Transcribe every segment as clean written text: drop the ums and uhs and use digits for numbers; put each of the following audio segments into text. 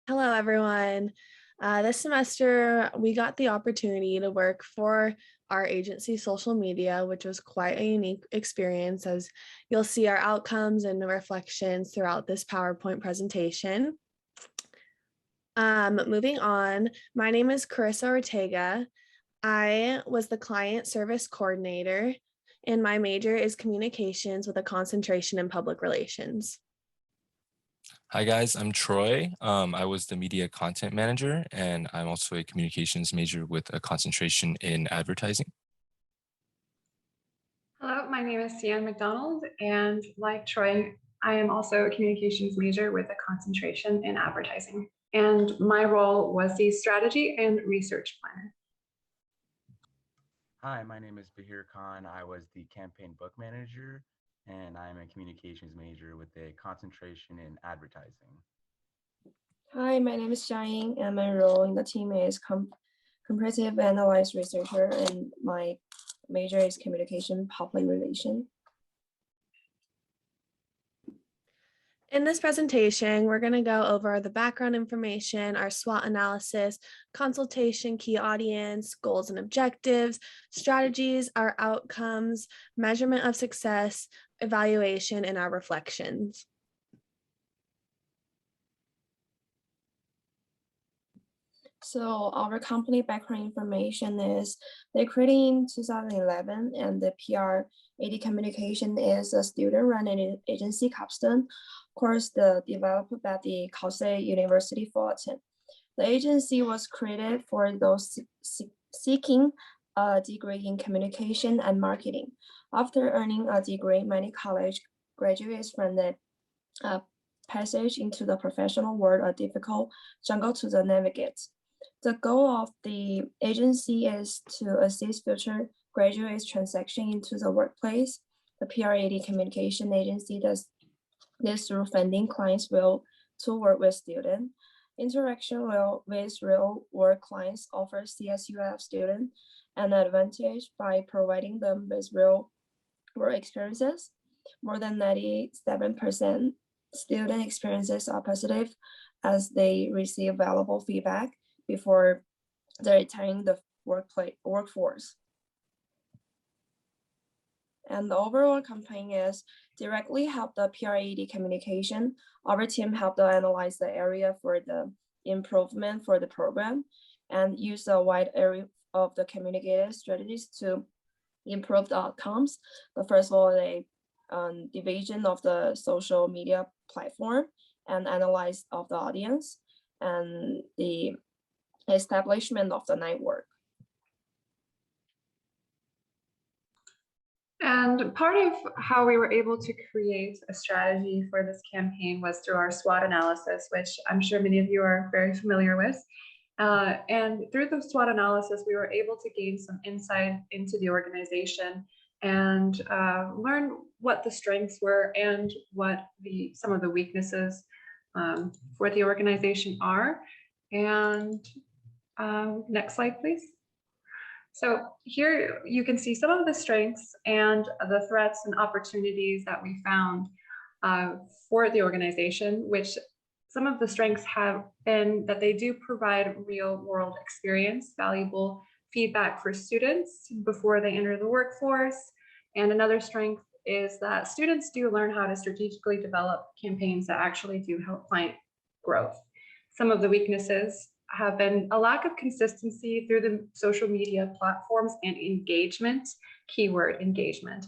Hello, everyone. This semester, we got the opportunity to work for our agency social media, which was quite a unique experience, as you'll see our outcomes and reflections throughout this PowerPoint presentation. Moving on, my name is Carissa Ortega. I was the client service coordinator, and my major is communications with a concentration in public relations. Hi guys, I'm Troy. I was the media content manager, and I'm also a communications major with a concentration in advertising. Hello, my name is Sian McDonald, and like Troy, I am also a communications major with a concentration in advertising. And my role was the strategy and research planner. Hi, my name is Bahir Khan. I was the campaign book manager, and I'm a communications major with a concentration in advertising. Hi, my name is Xiaoying, and my role in the team is comparative analysis researcher, and my major is communication public relation. In this presentation, we're going to go over the background information, our SWOT analysis, consultation, key audience, goals and objectives, strategies, our outcomes, measurement of success, evaluation, and our reflections. So our company background information is they created in 2011, and the PR80 Communication is a student-run agency capstone course developed by the Kansai University Fullerton. The agency was created for those seeking a degree in communication and marketing. After earning a degree, many college graduates from the passage into the professional world a difficult jungle to navigate. The goal of the agency is to assist future graduates transition into the workplace. The PR80 Communication Agency does this through funding clients will to work with students. Interaction with real-world clients offers CSUF students an advantage by providing them with real-world experiences. More than 97% student experiences are positive as they receive valuable feedback before they're entering the workforce. And the overall campaign is directly help the PR80 communication. Our team helped to analyze the area for the improvement for the program and use a wide area of the communicative strategies to improve the outcomes. But first of all, the division of the social media platform and analyze of the audience and the establishment of the network. And part of how we were able to create a strategy for this campaign was through our SWOT analysis, which I'm sure many of you are very familiar with. And through the SWOT analysis, we were able to gain some insight into the organization and learn what the strengths were and what some of the weaknesses for the organization are. And next slide, please. So here you can see some of the strengths and the threats and opportunities that we found for the organization, which some of the strengths have been that they do provide real world experience, valuable feedback for students before they enter the workforce. And another strength is that students do learn how to strategically develop campaigns that actually do help client growth. Some of the weaknesses have been a lack of consistency through the social media platforms and engagement, keyword engagement.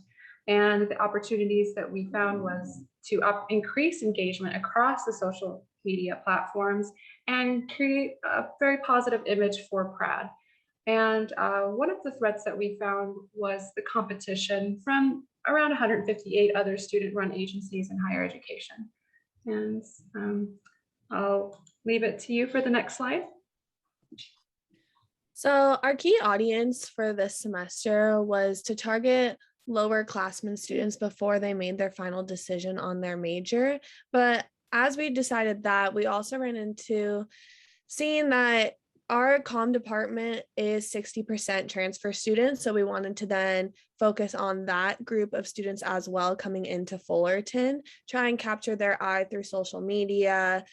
And the opportunities that we found was to increase engagement across the social media platforms and create a very positive image for PRAD. And one of the threats that we found was the competition from around 158 other student-run agencies in higher education. And I'll leave it to you for the next slide. So our key audience for this semester was to target lower classmen students before they made their final decision on their major. But as we decided that, we also ran into seeing that our comm department is 60% transfer students. So we wanted to then focus on that group of students as well coming into Fullerton, try and capture their eye through social media,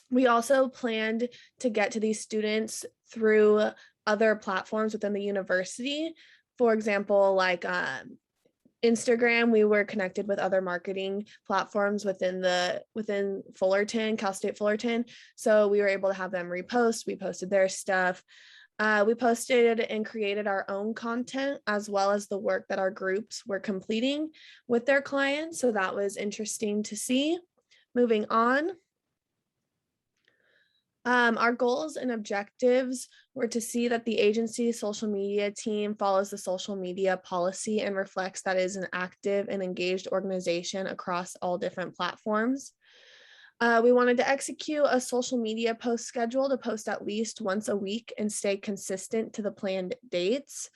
We also planned to get to these students through other platforms within the university. For example, like Instagram, we were connected with other marketing platforms within Fullerton, Cal State Fullerton. So we were able to have them repost. We posted their stuff. We posted and created our own content as well as the work that our groups were completing with their clients. So that was interesting to see. Moving on. Our goals and objectives were to see that the agency social media team follows the social media policy and reflects that it is an active and engaged organization across all different platforms. We wanted to execute a social media post schedule to post at least once a week and stay consistent to the planned dates.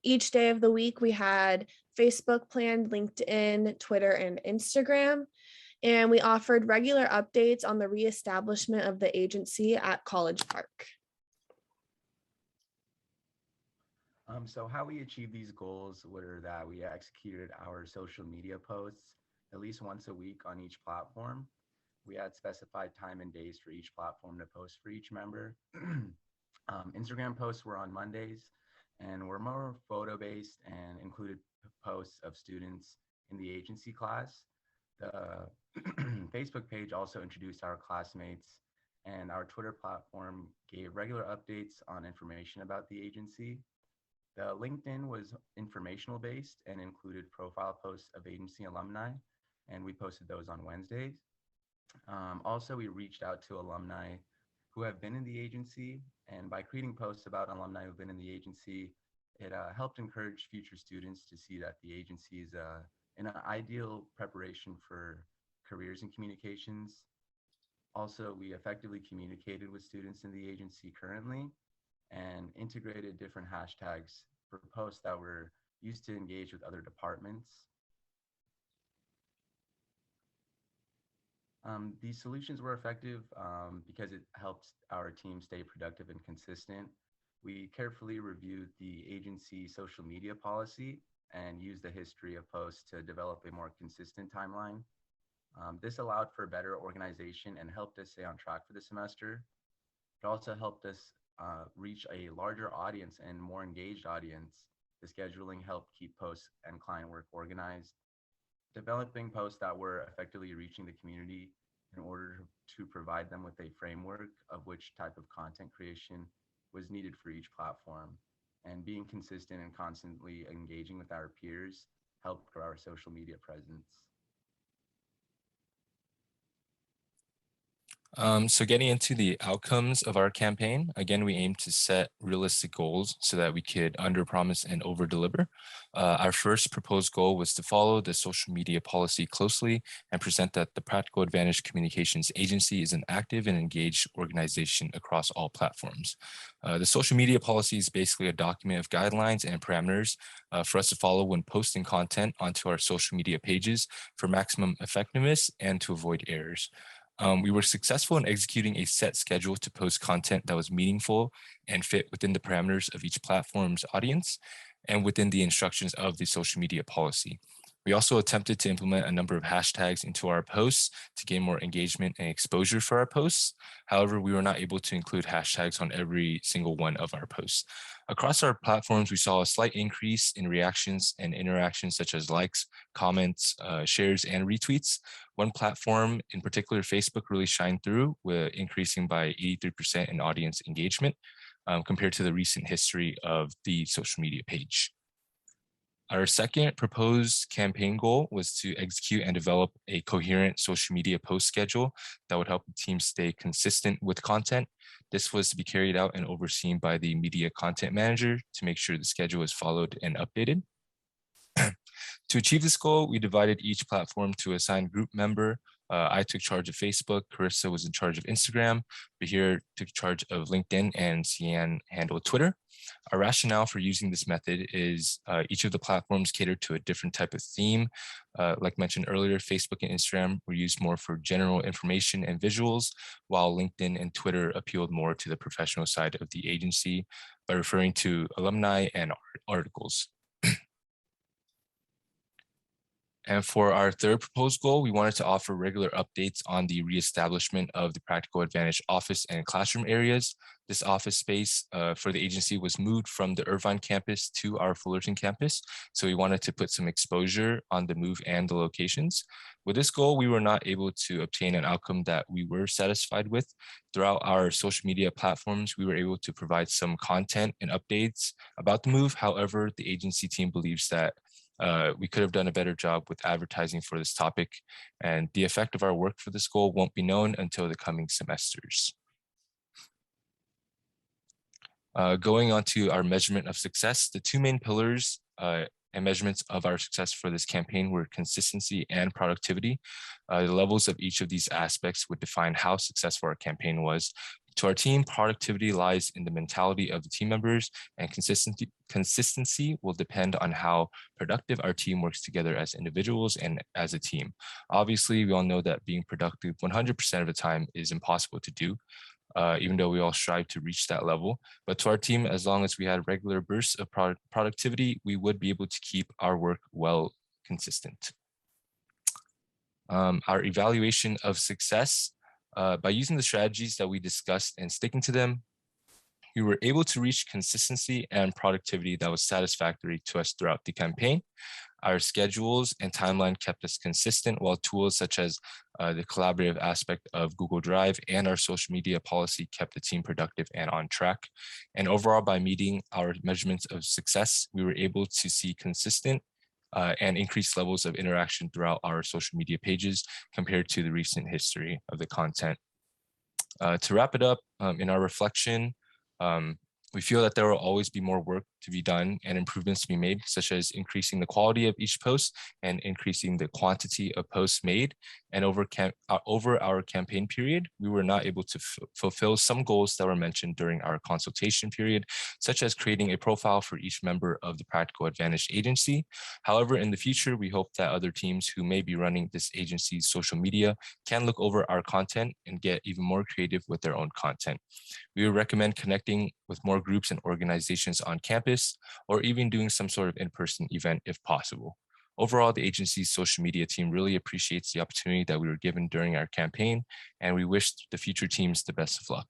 Each day of the week, we had Facebook planned, LinkedIn, Twitter, and Instagram. And we offered regular updates on the reestablishment of the agency at College Park. So how we achieved these goals were that we executed our social media posts at least once a week on each platform. We had specified time and days for each platform to post for each member. Instagram posts were on Mondays and were more photo-based and included posts of students in the agency class. The Facebook page also introduced our classmates, and our Twitter platform gave regular updates on information about the agency. The LinkedIn was informational based and included profile posts of agency alumni, and we posted those on Wednesdays. Also, we reached out to alumni who have been in the agency, and by creating posts about alumni who've been in the agency, it helped encourage future students to see that the agency is an ideal preparation for careers in communications. Also, we effectively communicated with students in the agency currently and integrated different hashtags for posts that were used to engage with other departments. These solutions were effective because it helped our team stay productive and consistent. We carefully reviewed the agency social media policy and used the history of posts to develop a more consistent timeline. This allowed for better organization and helped us stay on track for the semester. It also helped us reach a larger audience and more engaged audience. The scheduling helped keep posts and client work organized. Developing posts that were effectively reaching the community in order to provide them with a framework of which type of content creation was needed for each platform. And being consistent and constantly engaging with our peers helped grow our social media presence. So getting into the outcomes of our campaign, again, we aim to set realistic goals so that we could underpromise and overdeliver. Our first proposed goal was to follow the social media policy closely and present that the Practical Advantage Communications Agency is an active and engaged organization across all platforms. The social media policy is basically a document of guidelines and parameters for us to follow when posting content onto our social media pages for maximum effectiveness and to avoid errors. We were successful in executing a set schedule to post content that was meaningful and fit within the parameters of each platform's audience and within the instructions of the social media policy. We also attempted to implement a number of hashtags into our posts to gain more engagement and exposure for our posts. However, we were not able to include hashtags on every single one of our posts. Across our platforms, we saw a slight increase in reactions and interactions such as likes, comments, shares, and retweets. One platform in particular, Facebook, really shined through, with increasing by 83% in audience engagement compared to the recent history of the social media page. Our second proposed campaign goal was to execute and develop a coherent social media post schedule that would help the team stay consistent with content. This was to be carried out and overseen by the media content manager to make sure the schedule is followed and updated. To achieve this goal, we divided each platform to assign group member. I took charge of Facebook, Carissa was in charge of Instagram, Bahir took charge of LinkedIn, and Cian handled Twitter. Our rationale for using this method is each of the platforms catered to a different type of theme. Like mentioned earlier, Facebook and Instagram were used more for general information and visuals, while LinkedIn and Twitter appealed more to the professional side of the agency by referring to alumni and articles. And for our third proposed goal, we wanted to offer regular updates on the reestablishment of the Practical Advantage office and classroom areas. This office space for the agency was moved from the Irvine campus to our Fullerton campus. So we wanted to put some exposure on the move and the locations. With this goal, we were not able to obtain an outcome that we were satisfied with. Throughout our social media platforms, we were able to provide some content and updates about the move. However, the agency team believes that we could have done a better job with advertising for this topic, and the effect of our work for this goal won't be known until the coming semesters. Going on to our measurement of success, the two main pillars and measurements of our success for this campaign were consistency and productivity. The levels of each of these aspects would define how successful our campaign was. To our team, productivity lies in the mentality of the team members, and consistency will depend on how productive our team works together as individuals and as a team. Obviously, we all know that being productive 100% of the time is impossible to do, even though we all strive to reach that level. But to our team, as long as we had regular bursts of productivity, we would be able to keep our work well consistent. Our evaluation of success, by using the strategies that we discussed and sticking to them, we were able to reach consistency and productivity that was satisfactory to us throughout the campaign. Our schedules and timeline kept us consistent, while tools such as the collaborative aspect of Google Drive and our social media policy kept the team productive and on track. And overall, by meeting our measurements of success, we were able to see consistent and increased levels of interaction throughout our social media pages compared to the recent history of the content. To wrap it up, in our reflection, we feel that there will always be more work to be done and improvements to be made, such as increasing the quality of each post and increasing the quantity of posts made. And over our campaign period, we were not able to fulfill some goals that were mentioned during our consultation period, such as creating a profile for each member of the Practical Advantage agency. However, in the future, we hope that other teams who may be running this agency's social media can look over our content and get even more creative with their own content. We would recommend connecting with more groups and organizations on campus, or even doing some sort of in-person event if possible. Overall, the agency's social media team really appreciates the opportunity that we were given during our campaign, and we wish the future teams the best of luck.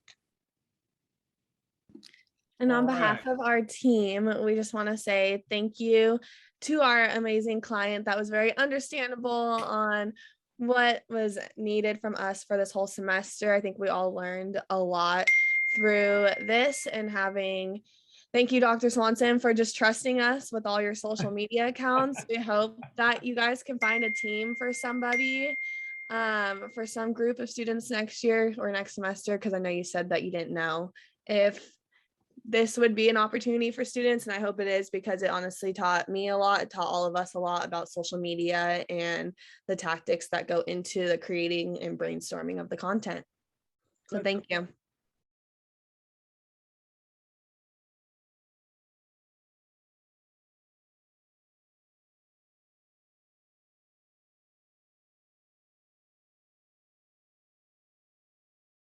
And on behalf of our team, we just want to say thank you to our amazing client that was very understandable on what was needed from us for this whole semester. I think we all learned a lot through this, and thank you, Dr. Swanson, for just trusting us with all your social media accounts. We hope that you guys can find a team for somebody, for some group of students next year or next semester, because I know you said that you didn't know if this would be an opportunity for students, and I hope it is, because it honestly taught me a lot. It taught all of us a lot about social media and the tactics that go into the creating and brainstorming of the content. So thank you.